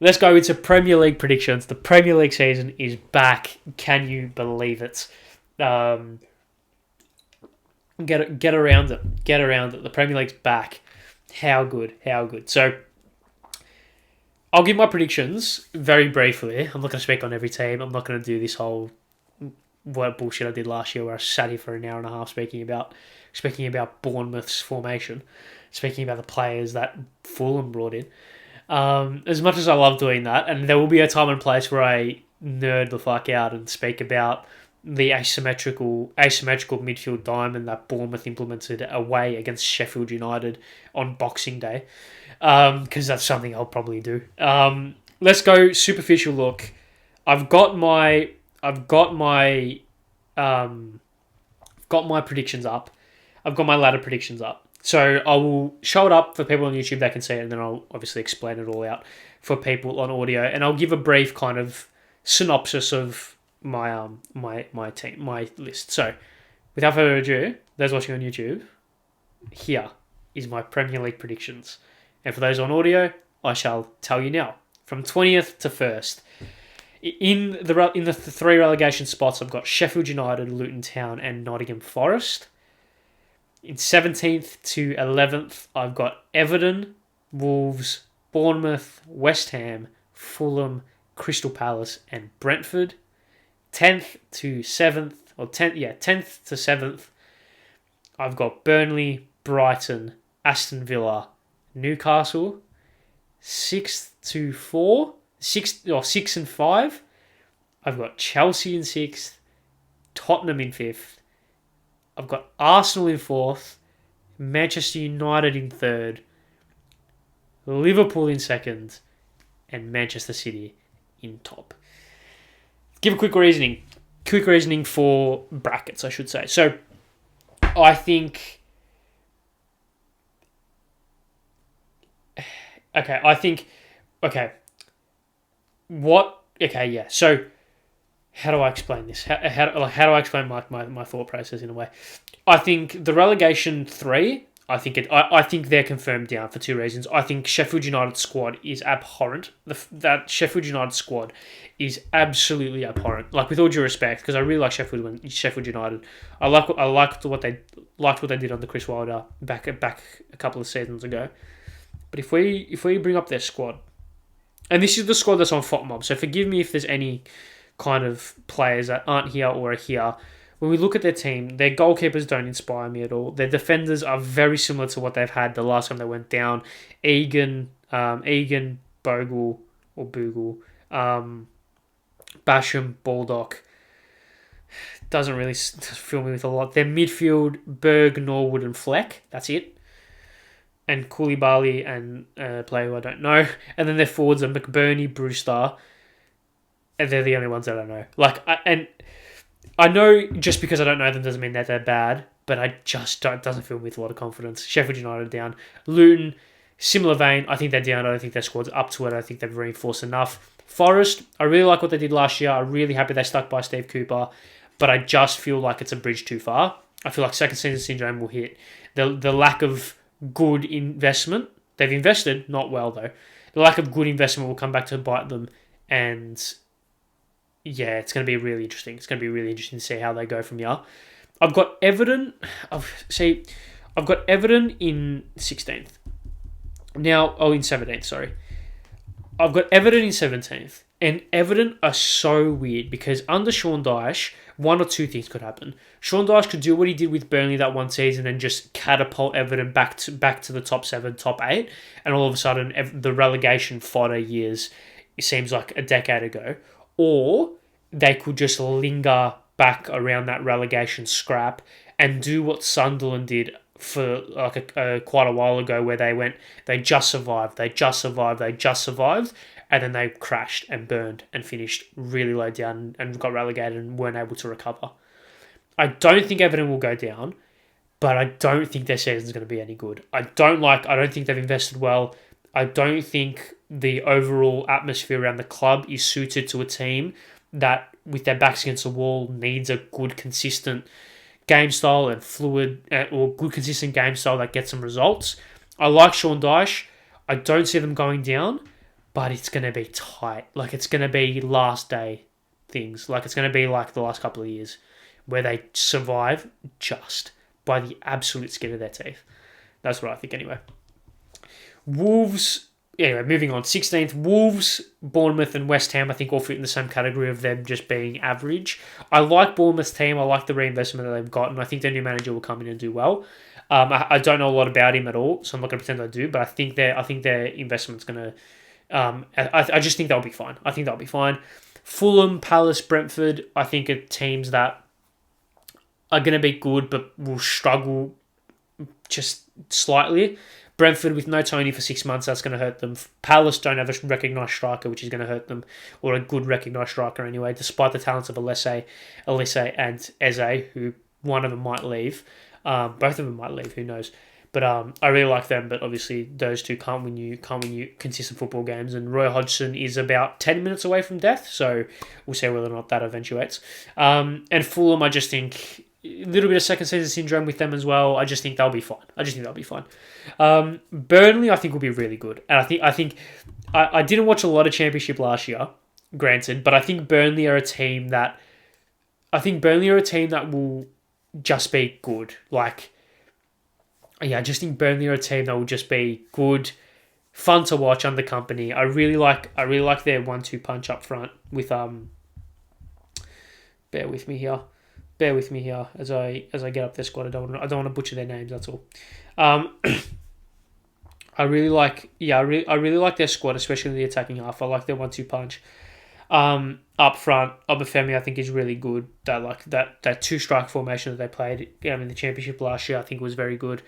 let's go into Premier League predictions. The Premier League season is back. Can you believe it? Get around it. Get around it. The Premier League's back. How good. How good. So, I'll give my predictions very briefly. I'm not going to speak on every team. I'm not going to do this whole what bullshit I did last year where I sat here for an hour and a half speaking about Bournemouth's formation, speaking about the players that Fulham brought in. As much as I love doing that, and there will be a time and place where I nerd the fuck out and speak about the asymmetrical midfield diamond that Bournemouth implemented away against Sheffield United on Boxing Day, because that's something I'll probably do. Let's go superficial look. I've got my predictions up. I've got my ladder predictions up. So I will show it up for people on YouTube, they can see it, and then I'll obviously explain it all out for people on audio, and I'll give a brief kind of synopsis of my list. So, without further ado, those watching on YouTube, here is my Premier League predictions. And for those on audio, I shall tell you now. From 20th to 1st. In the three relegation spots, I've got Sheffield United, Luton Town, and Nottingham Forest. In 17th to 11th, I've got Everton, Wolves, Bournemouth, West Ham, Fulham, Crystal Palace, and Brentford. 10th to 7th, 10th to 7th, I've got Burnley, Brighton, Aston Villa, Newcastle. 6th to 6 and 5, I've got Chelsea in 6th, Tottenham in 5th. I've got Arsenal in 4th, Manchester United in 3rd, Liverpool in 2nd, and Manchester City in top. Give a quick reasoning for brackets, I should say. So, I think... So, how do I explain this? How do I explain my thought process in a way? I think the relegation 3, I think they're confirmed down for 2 reasons. I think Sheffield United squad is abhorrent. That Sheffield United squad is absolutely abhorrent. Like, with all due respect, because I really like Sheffield United. I liked what they did under Chris Wilder back a couple of seasons ago. But if we bring up their squad, and this is the squad that's on FOTMob, so forgive me if there's any kind of players that aren't here or are here. When we look at their team, their goalkeepers don't inspire me at all. Their defenders are very similar to what they've had the last time they went down. Egan, Bogle, Basham, Baldock. Doesn't really fill me with a lot. Their midfield, Berg, Norwood, and Fleck. That's it. And Koulibaly and a player who I don't know. And then their forwards are McBurney, Brewster. And they're the only ones that I know. I know just because I don't know them doesn't mean that they're bad, but it doesn't fill me with a lot of confidence. Sheffield United down. Luton, similar vein. I think they're down. I don't think their squad's up to it. I think they've reinforced enough. Forest, I really like what they did last year. I'm really happy they stuck by Steve Cooper, but I just feel like it's a bridge too far. I feel like second season syndrome will hit. The lack of good investment. They've invested, not well though. The lack of good investment will come back to bite them, and yeah, it's going to be really interesting. It's going to be really interesting to see how they go from here. I've got Everton. I've got Everton in 16th. In 17th, sorry. I've got Everton in 17th. And Everton are so weird because under Sean Dyche, one or two things could happen. Sean Dyche could do what he did with Burnley that one season and just catapult Everton back to the top 7, top 8. And all of a sudden, the relegation fodder years, it seems like a decade ago. Or they could just linger back around that relegation scrap and do what Sunderland did for quite a while ago, where they just survived, and then they crashed and burned and finished really low down and got relegated and weren't able to recover. I don't think Everton will go down, but I don't think their season's going to be any good. I don't think they've invested well. I don't think the overall atmosphere around the club is suited to a team that, with their backs against the wall, needs a good, consistent game style and fluid, or good, consistent game style that gets some results. I like Sean Dyche. I don't see them going down, but it's going to be tight. Like, it's going to be last day things. Like, it's going to be like the last couple of years where they survive just by the absolute skin of their teeth. That's what I think anyway. Wolves, anyway, moving on. 16th, Wolves, Bournemouth and West Ham, I think all fit in the same category of them just being average. I like Bournemouth's team. I like the reinvestment that they've got, and I think their new manager will come in and do well. I don't know a lot about him at all, so I'm not going to pretend I do, but I think their investment's going to... I just think they'll be fine. I think they'll be fine. Fulham, Palace, Brentford, I think are teams that are going to be good but will struggle just slightly. Brentford with no Tony for 6 months, that's going to hurt them. Palace don't have a recognised striker, which is going to hurt them, or a good recognised striker anyway, despite the talents of Elise and Eze, who one of them might leave. Both of them might leave, who knows. But I really like them, but obviously those two can't win you consistent football games. And Roy Hodgson is about 10 minutes away from death, so we'll see whether or not that eventuates. And Fulham, I just think a little bit of second season syndrome with them as well. I just think they'll be fine. Burnley, I think, will be really good. And I think I didn't watch a lot of Championship last year, granted, but I think Burnley are a team that will just be good. I just think Burnley are a team that will just be good, fun to watch under company. I really like their 1-2 punch up front with Bear with me here as I get up their squad. I don't want to butcher their names. That's all. I really like their squad, especially in the attacking half. I like their 1-2 punch. Up front, Obafemi I think is really good. That two strike formation that they played in the Championship last year, I think was very good.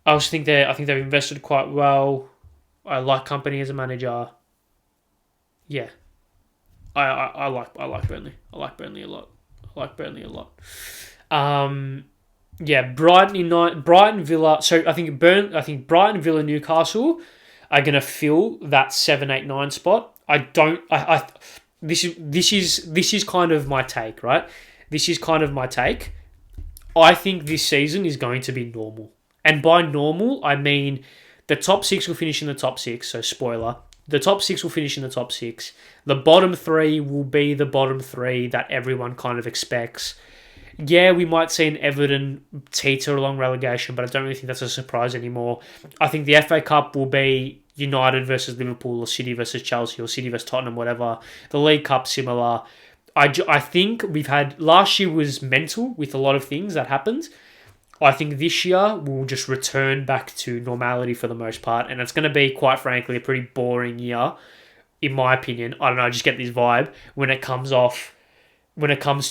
I think they've invested quite well. I like Company as a manager. Yeah, I like Burnley. I like Burnley a lot. Brighton, Villa. So I think Brighton, Villa, Newcastle are going to fill that 7, 8, 9 spot. This is kind of my take, right? This is kind of my take. I think this season is going to be normal. And by normal, I mean the top 6 will finish in the top 6, so spoiler. The top 6 will finish in the top 6. The bottom 3 will be the bottom 3 that everyone kind of expects. Yeah, we might see an Everton teeter along relegation, but I don't really think that's a surprise anymore. I think the FA Cup will be United versus Liverpool, or City versus Chelsea, or City versus Tottenham, whatever. The League Cup, similar. I think last year was mental with a lot of things that happened. I think this year we'll just return back to normality for the most part, and it's going to be, quite frankly, a pretty boring year, in my opinion. I don't know, I just get this vibe when it comes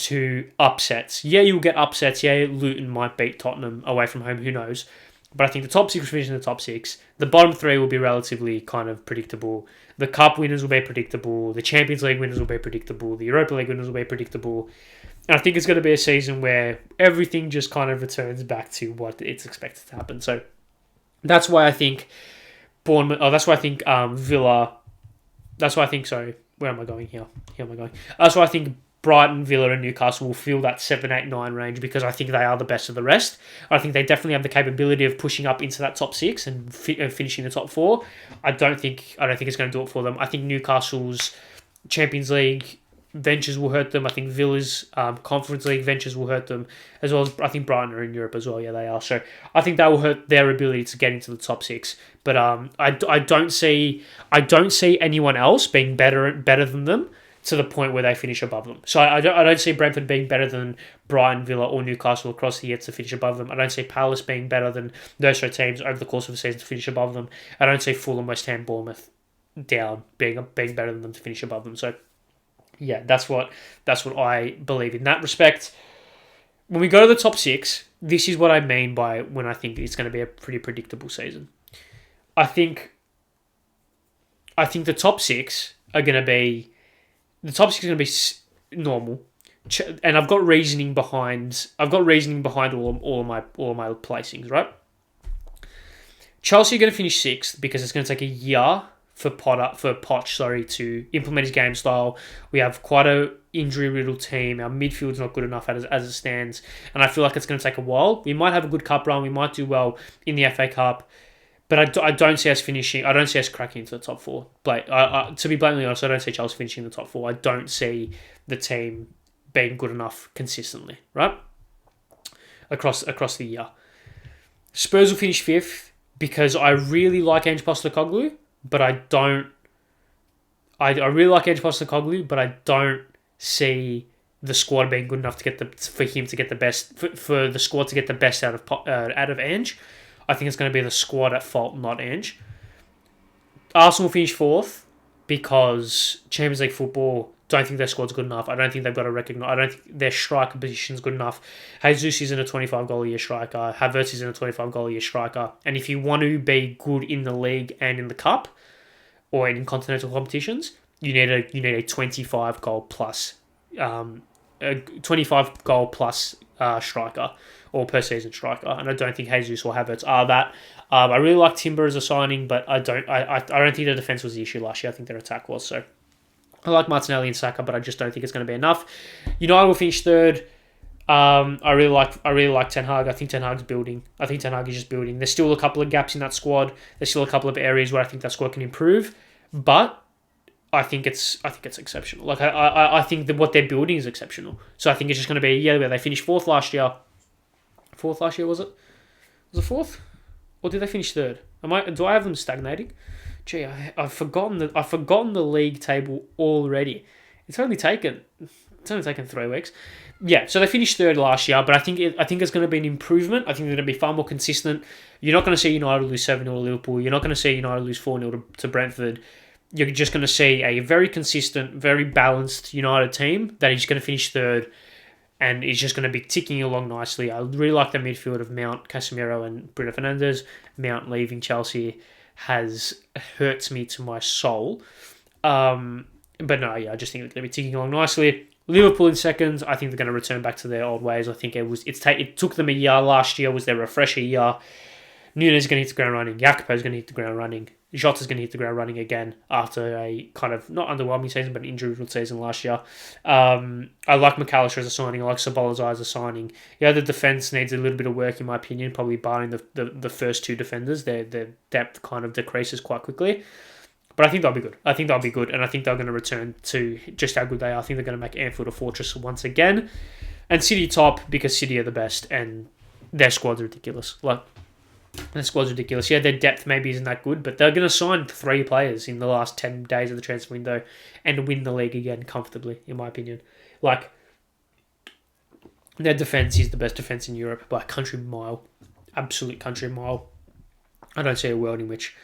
to upsets. Yeah, you'll get upsets. Yeah, Luton might beat Tottenham away from home, who knows. But I think the top 6 will finish in the top 6. The bottom 3 will be relatively kind of predictable. The Cup winners will be predictable. The Champions League winners will be predictable. The Europa League winners will be predictable. And I think it's going to be a season where everything just kind of returns back to what it's expected to happen. So that's why I think Bournemouth... Oh, that's why I think Villa... That's why I think... Sorry, where am I going here? Here am I going? That's why I think Brighton, Villa and Newcastle will fill that 7, 8, 9 range, because I think they are the best of the rest. I think they definitely have the capability of pushing up into that top 6 and finishing the top 4. I don't think it's going to do it for them. I think Newcastle's Champions League ventures will hurt them. I think Villa's Conference League ventures will hurt them, as well as I think Brighton are in Europe as well. Yeah, they are. So I think that will hurt their ability to get into the top 6. But I don't see anyone else being better than them to the point where they finish above them. So I don't see Brentford being better than Brighton, Villa or Newcastle across the year to finish above them. I don't see Palace being better than those two teams over the course of the season to finish above them. I don't see Fulham, West Ham, Bournemouth down being better than them to finish above them. So yeah, that's what I believe in that respect. When we go to the top 6, this is what I mean by when I think it's going to be a pretty predictable season. I think the top 6 are going to be... The top 6 is going to be normal, and I've got reasoning behind all of my placings, right? Chelsea are going to finish 6th because it's going to take a year for Poch to implement his game style. We have quite a injury-riddled team. Our midfield's not good enough as it stands, and I feel like it's going to take a while. We might have a good cup run. We might do well in the FA Cup, But I don't see us finishing. I don't see us cracking into the top four. But to be blatantly honest, I don't see Chelsea finishing in the top four. I don't see the team being good enough consistently, right? Across the year. Spurs will finish fifth because I really like Ange Postecoglou, but I don't. I really like Ange Postecoglou, but I don't see the squad being good enough for him to get the best for the squad to get the best out of Ange. I think it's going to be the squad at fault, not Ange. Arsenal will finish fourth because Champions League football. Don't think their squad's good enough. I don't think they've got to recognize. I don't think their striker position's good enough. Jesus isn't a 25 goal a year striker. Havertz isn't a 25 goal a year striker. And if you want to be good in the league and in the cup or in continental competitions, you need a 25 goal plus striker or per season striker, and I don't think Jesus or Havertz are that. I really like Timber as a signing, but I don't think the defense was the issue last year. I think their attack was. So I like Martinelli and Saka, but I just don't think it's going to be enough. United will finish third. I really like Ten Hag. I think Ten Hag's building. I think Ten Hag is just building. There's still a couple of gaps in that squad. There's still a couple of areas where I think that squad can improve, but I think it's exceptional. Like I think that what they're building is exceptional. So I think it's just going to be where they finished fourth last year. Fourth last year, was it? Was it fourth? Or did they finish third? Do I have them stagnating? Gee, I've forgotten the league table already. It's only taken 3 weeks. Yeah, so they finished third last year, but I think it's going to be an improvement. I think they're going to be far more consistent. You're not going to see United lose 7-0 to Liverpool. You're not going to see United lose 4-0 to Brentford. You're just going to see a very consistent, very balanced United team that is going to finish third and is just going to be ticking along nicely. I really like the midfield of Mount, Casemiro and Bruno Fernandes. Mount leaving Chelsea hurts me to my soul. But no, yeah, I just think they're going to be ticking along nicely. Liverpool in second, I think they're going to return back to their old ways. I think it took them a year. Last year was their refresher year. Nunes is going to hit the ground running. Jacopo is going to hit the ground running. Jota's going to hit the ground running again after a kind of not underwhelming season, but an injury-riddled season last year. I like McAllister as a signing. I like Sabolazai as a signing. Yeah, the defence needs a little bit of work, in my opinion, probably barring the first two defenders. Their depth kind of decreases quite quickly. But I think they'll be good. And I think they're going to return to just how good they are. I think they're going to make Anfield a fortress once again. And City top, because City are the best, and their squad's ridiculous. Their squad's ridiculous. Yeah, their depth maybe isn't that good, but they're going to sign 3 players in the last 10 days of the transfer window and win the league again comfortably, in my opinion. Their defence is the best defence in Europe by a country mile. Absolute country mile. I don't see a world in which...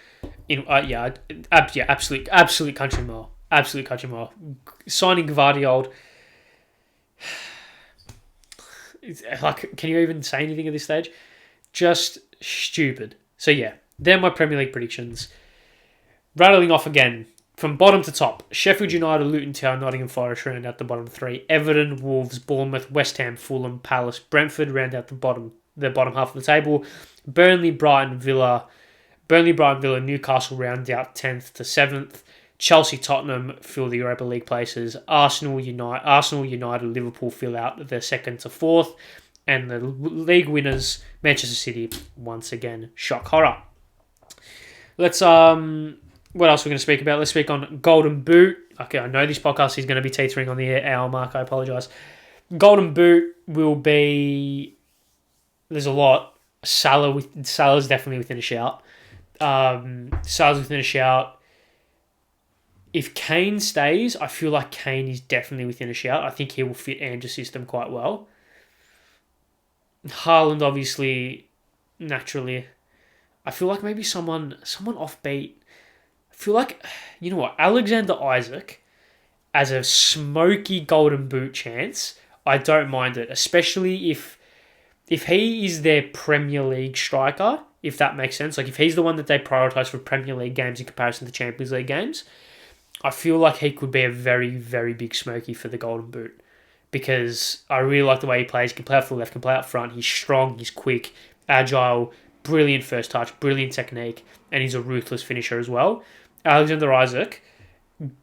absolute country mile. Absolute country mile. Signing Gvardiol... can you even say anything at this stage? Just stupid. So yeah, they're my Premier League predictions. Rattling off again from bottom to top: Sheffield United, Luton Town, Nottingham Forest round out the bottom 3. Everton, Wolves, Bournemouth, West Ham, Fulham, Palace, Brentford round out the bottom half of the table. Burnley, Brighton, Villa, Newcastle round out 10th to 7th. Chelsea, Tottenham fill the Europa League places. Arsenal, United, Liverpool fill out the 2nd to 4th. And the league winners, Manchester City, once again, shock horror. Let's, what else we're going to speak about? Let's speak on Golden Boot. Okay, I know this podcast is going to be teetering on the hour mark. I apologise. Golden Boot will be... There's a lot. Salah's definitely within a shout. Salah's within a shout. If Kane stays, I feel like Kane is definitely within a shout. I think he will fit Ange's system quite well. Haaland, obviously, naturally. I feel like maybe someone offbeat. I feel like, you know what, Alexander Isak as a smoky Golden Boot chance, I don't mind it, especially if he is their Premier League striker, if that makes sense. Like, if he's the one that they prioritise for Premier League games in comparison to Champions League games, I feel like he could be a very, very big smoky for the Golden Boot. Because I really like the way he plays. He can play out for the left, can play out front. He's strong, he's quick, agile, brilliant first touch, brilliant technique, and he's a ruthless finisher as well. Alexander Isak,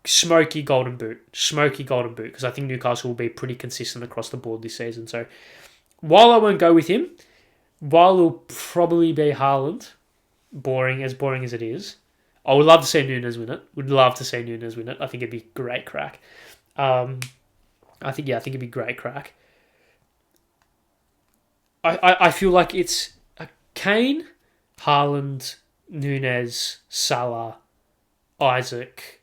smoky Golden Boot, because I think Newcastle will be pretty consistent across the board this season. So while I won't go with him, while it'll probably be Haaland, boring as it is. I would love to see Nunes win it. Would love to see Nunes win it. I think it'd be great crack. I think it'd be great crack. I feel like it's Kane, Haaland, Nunes, Salah, Isaac,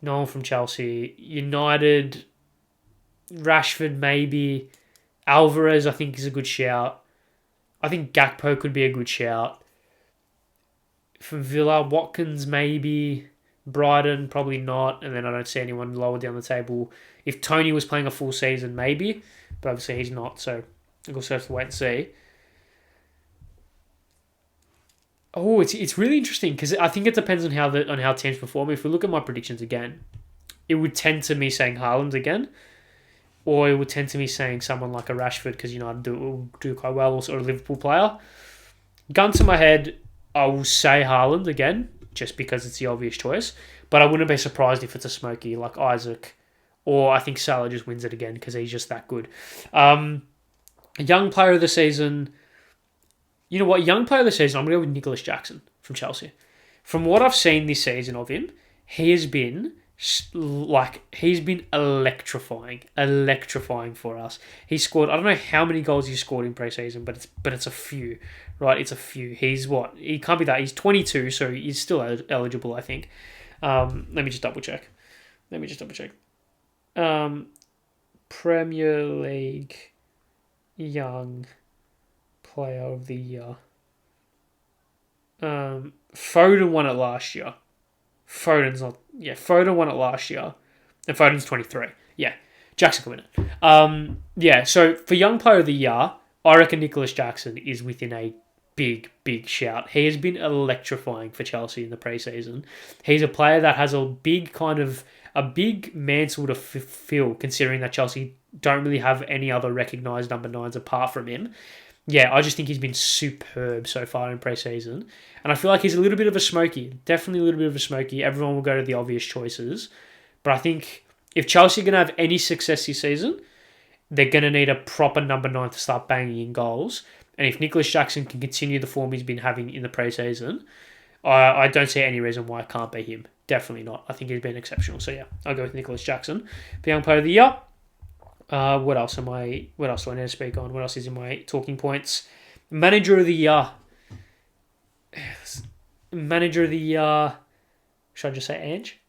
no one from Chelsea, United, Rashford maybe, Alvarez I think is a good shout. I think Gakpo could be a good shout. From Villa, Watkins maybe, Brighton probably not, and then I don't see anyone lower down the table. If Tony was playing a full season, maybe, but obviously he's not, so we'll also have to wait and see. Oh, it's really interesting because I think it depends on how teams perform. If we look at my predictions again, it would tend to me saying Haaland again, or it would tend to me saying someone like a Rashford because United do quite well, or a Liverpool player. Gun to my head, I will say Haaland again, just because it's the obvious choice. But I wouldn't be surprised if it's a smoky like Isaac, or I think Salah just wins it again because he's just that good. Young player of the season. You know what? Young player of the season, I'm going to go with Nicholas Jackson from Chelsea. From what I've seen this season of him, he has been electrifying for us. He scored, I don't know how many goals he scored in pre-season, but it's a few, right? It's a few. He's what? He can't be that. He's 22, so he's still eligible, I think. Let me just double check. Premier League young player of the year. Foden won it last year. Foden won it last year. And Foden's 23. Yeah. Jackson can win it. So for young player of the year, I reckon Nicholas Jackson is within a big shout. He has been electrifying for Chelsea in the pre-season. He's a player that has a big mantle to fill, considering that Chelsea don't really have any other recognised number 9s apart from him. Yeah, I just think he's been superb so far in pre-season. And I feel like he's a little bit of a smoky. Definitely a little bit of a smoky. Everyone will go to the obvious choices. But I think if Chelsea are going to have any success this season, they're going to need a proper number 9 to start banging in goals. And if Nicholas Jackson can continue the form he's been having in the pre-season, I don't see any reason why it can't be him. Definitely not. I think he's been exceptional. So yeah, I'll go with Nicholas Jackson for young player of the year. What else do I need to speak on? What else is in my talking points? Manager of the year. Manager of the year. Should I just say Ange?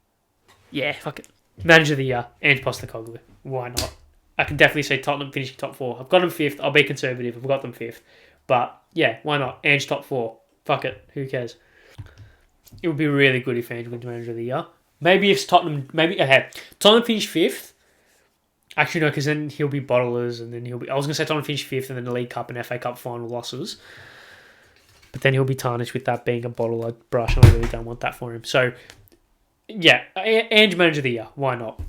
Yeah, fuck it. Manager of the year, Ange Postecoglou. Why not? I can definitely see Tottenham finishing top 4. I've got them 5th. I'll be conservative. I've got them 5th. But yeah, why not? Ange top 4. Fuck it. Who cares? It would be really good if Ange wins Manager of the year. Maybe if Tottenham... Tottenham finish 5th. Actually, no, because then he'll be bottlers, and then he'll be... I was going to say Tottenham finish 5th, and then the League Cup and FA Cup final losses. But then he'll be tarnished with that being a bottler brush, and I really don't want that for him. So, yeah, Ange Manager of the Year. Why not?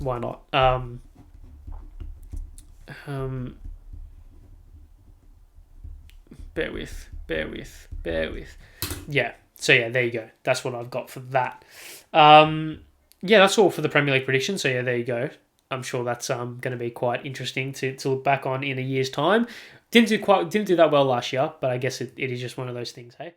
Bear with. Yeah, so yeah, there you go. That's what I've got for that. That's all for the Premier League prediction. So yeah, there you go. I'm sure that's going to be quite interesting to look back on in a year's time. Didn't do that well last year, but I guess it is just one of those things, hey?